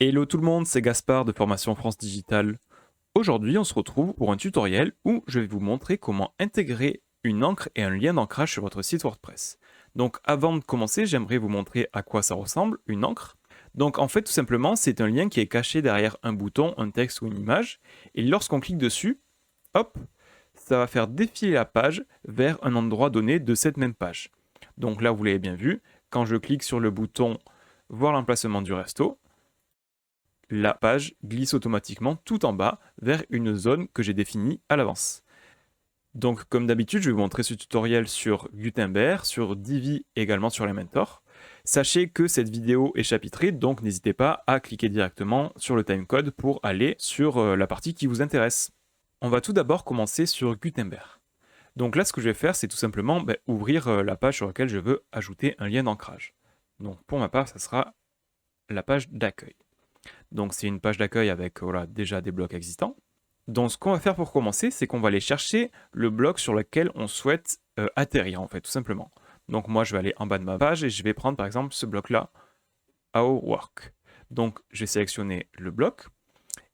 Hello tout le monde, c'est Gaspard de Formation France Digital. Aujourd'hui, on se retrouve pour un tutoriel où je vais vous montrer comment intégrer une encre et un lien d'ancrage sur votre site WordPress. Donc avant de commencer, j'aimerais vous montrer à quoi ça ressemble, une encre. Donc en fait, tout simplement, c'est un lien qui est caché derrière un bouton, un texte ou une image. Et lorsqu'on clique dessus, hop, ça va faire défiler la page vers un endroit donné de cette même page. Donc là, vous l'avez bien vu, quand je clique sur le bouton « Voir l'emplacement du resto », la page glisse automatiquement tout en bas vers une zone que j'ai définie à l'avance. Donc comme d'habitude, je vais vous montrer ce tutoriel sur Gutenberg, sur Divi et également sur Elementor. Sachez que cette vidéo est chapitrée, donc n'hésitez pas à cliquer directement sur le timecode pour aller sur la partie qui vous intéresse. On va tout d'abord commencer sur Gutenberg. Donc là, ce que je vais faire, c'est tout simplement ouvrir la page sur laquelle je veux ajouter un lien d'ancrage. Donc pour ma part, ça sera la page d'accueil. Donc c'est une page d'accueil avec déjà des blocs existants. Donc ce qu'on va faire pour commencer, c'est qu'on va aller chercher le bloc sur lequel on souhaite atterrir, en fait, tout simplement. Donc moi, je vais aller en bas de ma page et je vais prendre par exemple ce bloc-là, Our Work. Donc je vais sélectionner le bloc.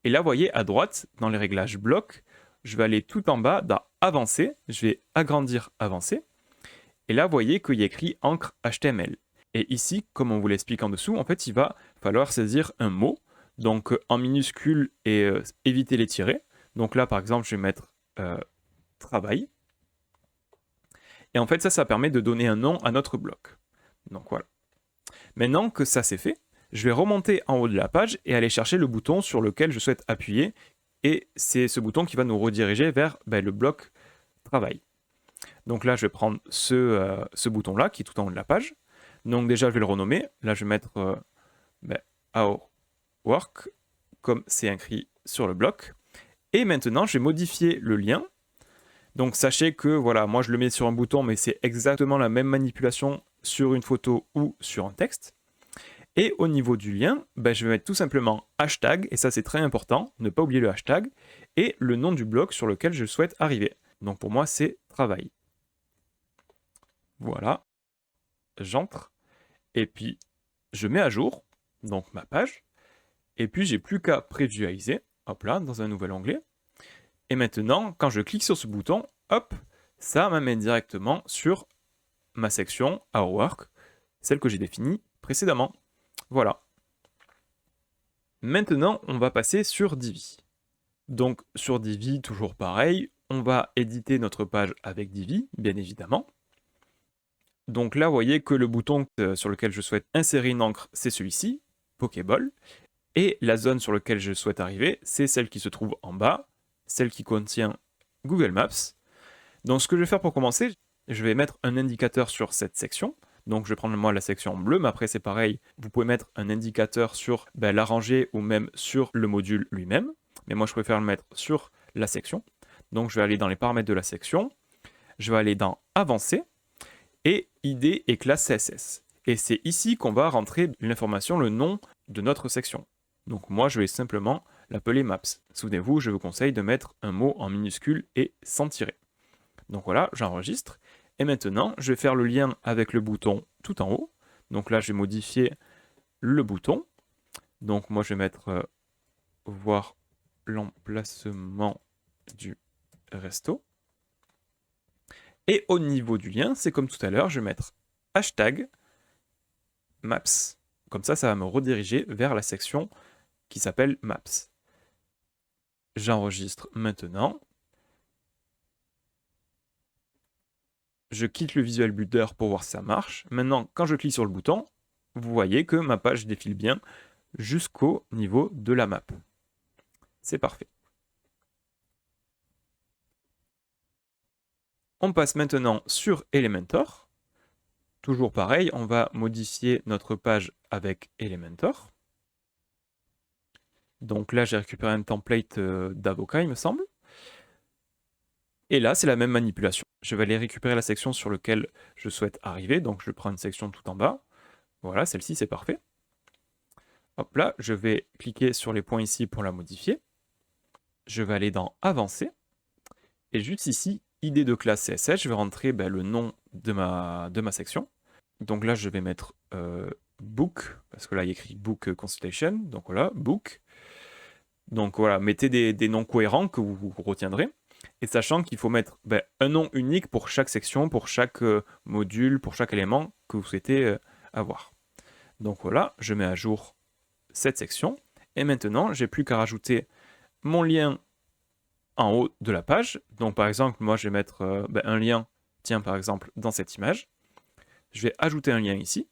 Et là, vous voyez, à droite, dans les réglages blocs, je vais aller tout en bas dans Avancer. Je vais agrandir Avancer. Et là, vous voyez qu'il y a écrit encre HTML. Et ici, comme on vous l'explique en dessous, en fait, il va falloir saisir un mot. Donc en minuscule et éviter les tirets. Donc là, par exemple, je vais mettre travail. Et en fait, ça permet de donner un nom à notre bloc. Donc voilà. Maintenant que ça c'est fait, je vais remonter en haut de la page et aller chercher le bouton sur lequel je souhaite appuyer. Et c'est ce bouton qui va nous rediriger vers le bloc travail. Donc là, je vais prendre ce bouton-là qui est tout en haut de la page. Donc déjà, je vais le renommer. Là, je vais mettre Our Work, comme c'est écrit sur le bloc. Et maintenant, je vais modifier le lien. Donc sachez que voilà, moi je le mets sur un bouton, mais c'est exactement la même manipulation sur une photo ou sur un texte. Et au niveau du lien, je vais mettre tout simplement hashtag, et ça c'est très important, ne pas oublier le hashtag, et le nom du bloc sur lequel je souhaite arriver. Donc pour moi c'est travail. Voilà, j'entre, et puis je mets à jour, donc ma page, et puis j'ai plus qu'à prévisualiser, hop là, dans un nouvel onglet. Et maintenant, quand je clique sur ce bouton, hop, ça m'amène directement sur ma section Our Work, celle que j'ai définie précédemment. Voilà. Maintenant, on va passer sur Divi. Donc sur Divi, toujours pareil, on va éditer notre page avec Divi, bien évidemment. Donc là, vous voyez que le bouton sur lequel je souhaite insérer une encre, c'est celui-ci, Pokéball. Et la zone sur laquelle je souhaite arriver, c'est celle qui se trouve en bas, celle qui contient Google Maps. Donc ce que je vais faire pour commencer, je vais mettre un indicateur sur cette section. Donc je vais prendre moi la section bleue, mais après c'est pareil, vous pouvez mettre un indicateur sur la rangée ou même sur le module lui-même. Mais moi je préfère le mettre sur la section. Donc je vais aller dans les paramètres de la section, je vais aller dans Avancer, et ID et classe CSS. Et c'est ici qu'on va rentrer l'information, le nom de notre section. Donc moi je vais simplement l'appeler Maps. Souvenez-vous, je vous conseille de mettre un mot en minuscule et sans tirer. Donc voilà, j'enregistre. Et maintenant, je vais faire le lien avec le bouton tout en haut. Donc là, je vais modifier le bouton. Donc moi, je vais mettre voir l'emplacement du resto. Et au niveau du lien, c'est comme tout à l'heure, je vais mettre hashtag Maps. Comme ça va me rediriger vers la section qui s'appelle Maps. J'enregistre maintenant. Je quitte le Visual Builder pour voir si ça marche. Maintenant, quand je clique sur le bouton, vous voyez que ma page défile bien jusqu'au niveau de la map. C'est parfait. On passe maintenant sur Elementor. Toujours pareil, on va modifier notre page avec Elementor. Donc là, j'ai récupéré un template d'Avoka, il me semble. Et là, c'est la même manipulation. Je vais aller récupérer la section sur laquelle je souhaite arriver. Donc, je prends une section tout en bas. Voilà, celle-ci, c'est parfait. Hop là, je vais cliquer sur les points ici pour la modifier. Je vais aller dans Avancer. Et juste ici, ID de classe CSS, je vais rentrer le nom de ma section. Donc là, je vais mettre book, parce que là il y a écrit book consultation, donc voilà, book. Donc voilà, mettez des noms cohérents que vous retiendrez. Et sachant qu'il faut mettre un nom unique pour chaque section, pour chaque module, pour chaque élément que vous souhaitez avoir. Donc voilà, je mets à jour cette section. Et maintenant, j'ai plus qu'à rajouter mon lien en haut de la page. Donc par exemple, moi je vais mettre un lien, tiens par exemple, dans cette image. Je vais ajouter un lien ici.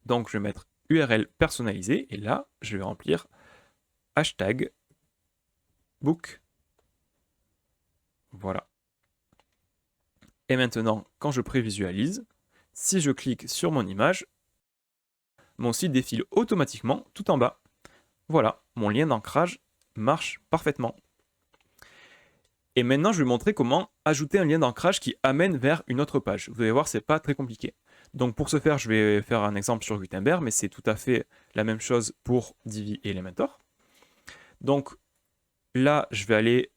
Donc je vais mettre URL personnalisé et là, je vais remplir hashtag book. Voilà. Et maintenant, quand je prévisualise, si je clique sur mon image, mon site défile automatiquement tout en bas. Voilà, mon lien d'ancrage marche parfaitement. Et maintenant, je vais montrer comment ajouter un lien d'ancrage qui amène vers une autre page. Vous allez voir, c'est pas très compliqué. Donc pour ce faire, je vais faire un exemple sur Gutenberg, mais c'est tout à fait la même chose pour Divi et Elementor. Donc là, je vais aller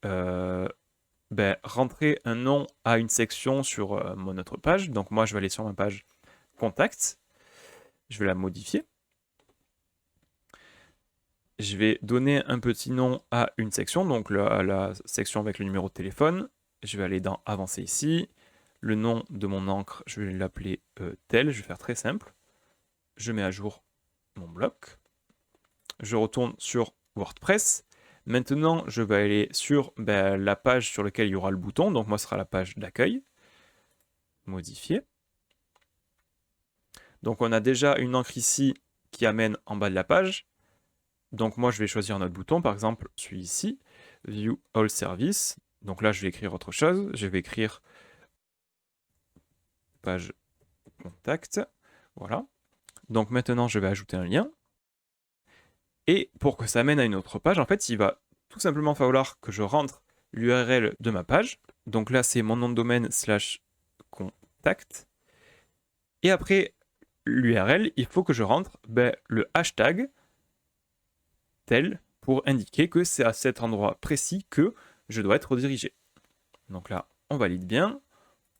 rentrer un nom à une section sur mon autre page. Donc moi, je vais aller sur ma page Contact. Je vais la modifier. Je vais donner un petit nom à une section, donc la section avec le numéro de téléphone. Je vais aller dans Avancer ici. Le nom de mon encre, je vais l'appeler tel. Je vais faire très simple. Je mets à jour mon bloc. Je retourne sur WordPress. Maintenant, je vais aller sur la page sur laquelle il y aura le bouton. Donc moi, ce sera la page d'accueil. Modifier. Donc on a déjà une encre ici qui amène en bas de la page. Donc moi, je vais choisir un autre bouton. Par exemple, celui ici, View All Service. Donc là, je vais écrire autre chose. Je vais écrire page contact. Voilà. Donc maintenant, je vais ajouter un lien. Et pour que ça mène à une autre page, en fait, il va tout simplement falloir que je rentre l'URL de ma page. Donc là, c'est mon nom de domaine /contact. Et après l'URL, il faut que je rentre le hashtag tel pour indiquer que c'est à cet endroit précis que je dois être redirigé. Donc là, on valide bien,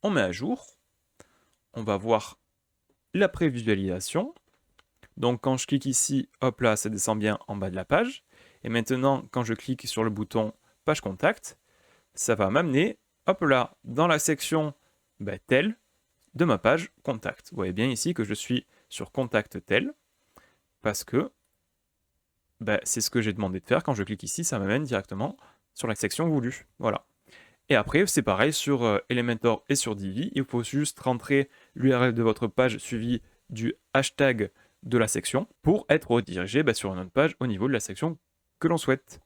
on met à jour, on va voir la prévisualisation. Donc quand je clique ici, hop là, ça descend bien en bas de la page. Et maintenant, quand je clique sur le bouton page contact, ça va m'amener, hop là, dans la section tel de ma page contact. Vous voyez bien ici que je suis sur contact tel, parce que c'est ce que j'ai demandé de faire. Quand je clique ici, ça m'amène directement sur la section voulue. Voilà. Et après, c'est pareil sur Elementor et sur Divi. Il faut juste rentrer l'URL de votre page suivi du hashtag de la section pour être redirigé sur une autre page au niveau de la section que l'on souhaite.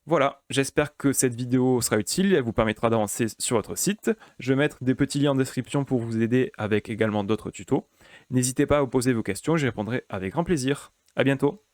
Voilà, j'espère que cette vidéo sera utile, elle vous permettra d'avancer sur votre site. Je vais mettre des petits liens en description pour vous aider avec également d'autres tutos. N'hésitez pas à vous poser vos questions, j'y répondrai avec grand plaisir. À bientôt.